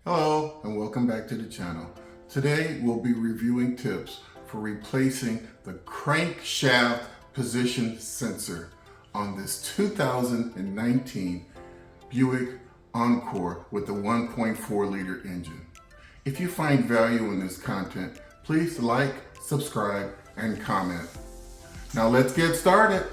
Hello and welcome back to the channel. Today we'll be reviewing tips for replacing the crankshaft position sensor on this 2019 Buick Encore with the 1.4 liter engine. If you find value in this content, please like, subscribe, and comment. Now let's get started.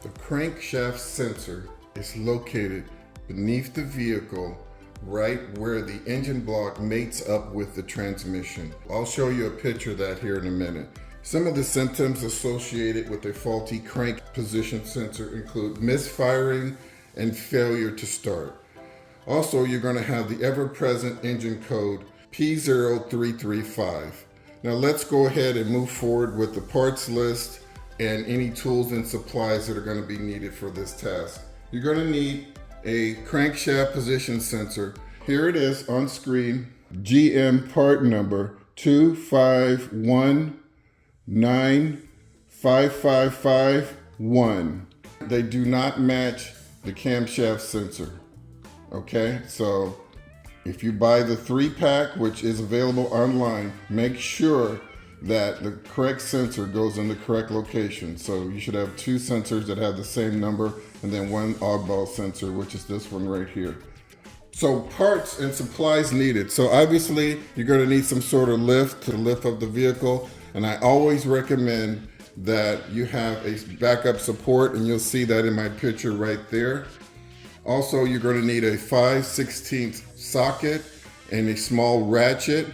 The crankshaft sensor is located beneath the vehicle, right where the engine block mates up with the transmission. I'll show you a picture of that here in a minute. Some of the symptoms associated with a faulty crank position sensor include misfiring and failure to start. Also, you're going to have the ever-present engine code P0335. Now let's go ahead and move forward with the parts list and any tools and supplies that are going to be needed for this task. You're going to need a crankshaft position sensor. Here it is on screen, GM part number 251955551. They do not match the camshaft sensor, okay? So if you buy the 3-pack, which is available online, make sure that the correct sensor goes in the correct location. So you should have 2 sensors that have the same number and then 1 oddball sensor, which is this one right here. So parts and supplies needed. So obviously you're going to need some sort of lift to lift up the vehicle. And I always recommend that you have a backup support, and you'll see that in my picture right there. Also, you're going to need a 5/16 socket and a small ratchet.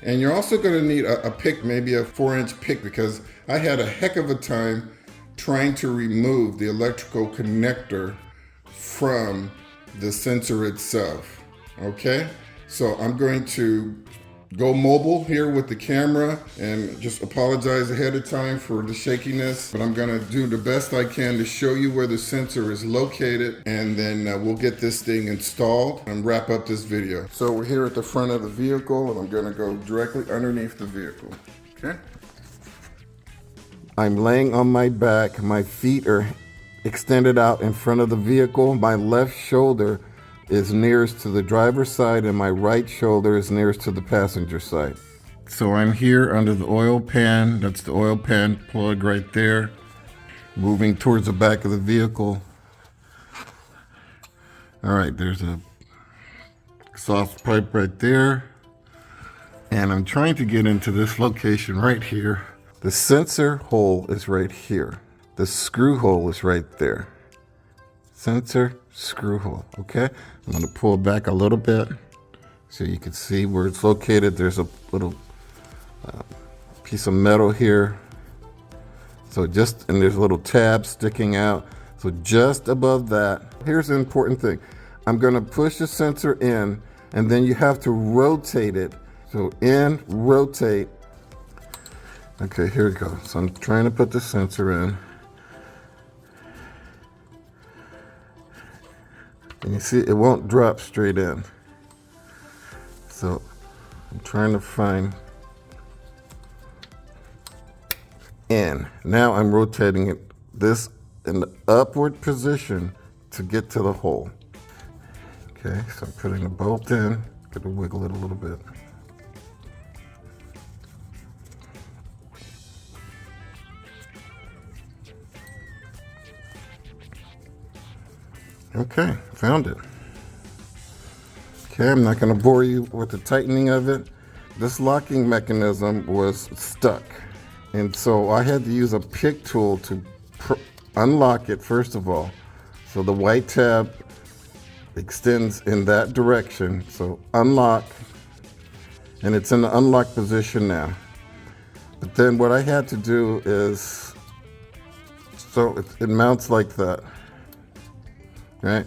And you're also going to need a pick, maybe a 4-inch pick, because I had a heck of a time trying to remove the electrical connector from the sensor itself. Okay, so I'm going to go mobile here with the camera and just apologize ahead of time for the shakiness, but I'm going to do the best I can to show you where the sensor is located, and then we'll get this thing installed and wrap up this video. So we're here at the front of the vehicle, and I'm going to go directly underneath the vehicle. Okay, I'm laying on my back. My feet are extended out in front of the vehicle. My left shoulder is nearest to the driver's side, and my right shoulder is nearest to the passenger side. So I'm here under the oil pan. That's the oil pan plug right there. Moving towards the back of the vehicle. All right, there's a exhaust pipe right there. And I'm trying to get into this location right here. The sensor hole is right here. The screw hole is right there. Sensor screw hole, okay? I'm gonna pull back a little bit so you can see where it's located. There's a little piece of metal here. So and there's a little tab sticking out. So just above that, here's the important thing. I'm gonna push the sensor in, and then you have to rotate it. So in, rotate. Okay, here we go. So I'm trying to put the sensor in. And you see, it won't drop straight in. So I'm trying to find in. Now I'm rotating it this in the upward position to get to the hole. Okay, so I'm putting the bolt in. Gonna wiggle it a little bit. Okay, found it. Okay, I'm not going to bore you with the tightening of it. This locking mechanism was stuck, and so I had to use a pick tool to unlock it first of all. So the white tab extends in that direction. So unlock, and it's in the unlock position now. But then what I had to do is, so it mounts like that. Right?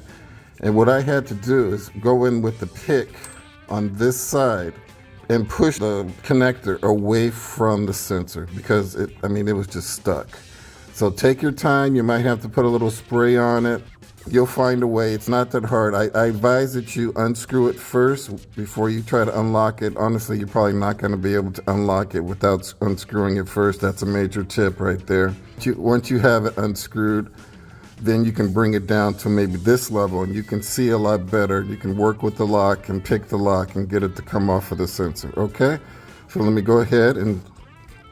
And what I had to do is go in with the pick on this side and push the connector away from the sensor, because it was just stuck. So take your time. You might have to put a little spray on it. You'll find a way. It's not that hard. I advise that you unscrew it first before you try to unlock it. Honestly, you're probably not going to be able to unlock it without unscrewing it first. That's a major tip right there. Once you have it unscrewed, then you can bring it down to maybe this level and you can see a lot better. You can work with the lock and pick the lock and get it to come off of the sensor, okay? So let me go ahead and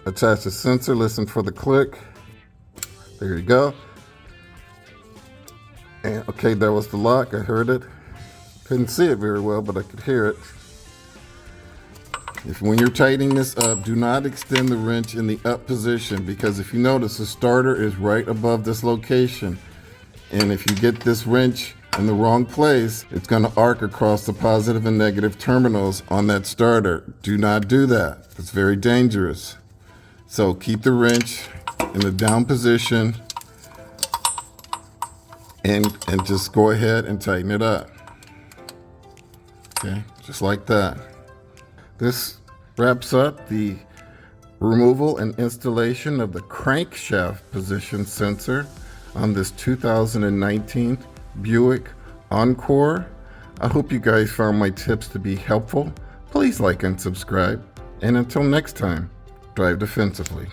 attach the sensor, listen for the click. There you go. And okay, that was the lock, I heard it. Couldn't see it very well, but I could hear it. When you're tightening this up, do not extend the wrench in the up position, because if you notice, the starter is right above this location. And if you get this wrench in the wrong place, it's going to arc across the positive and negative terminals on that starter. Do not do that. It's very dangerous. So keep the wrench in the down position and just go ahead and tighten it up. Okay, just like that. This wraps up the removal and installation of the crankshaft position sensor on this 2019 Buick Encore. I hope you guys found my tips to be helpful. Please like and subscribe. And until next time, drive defensively.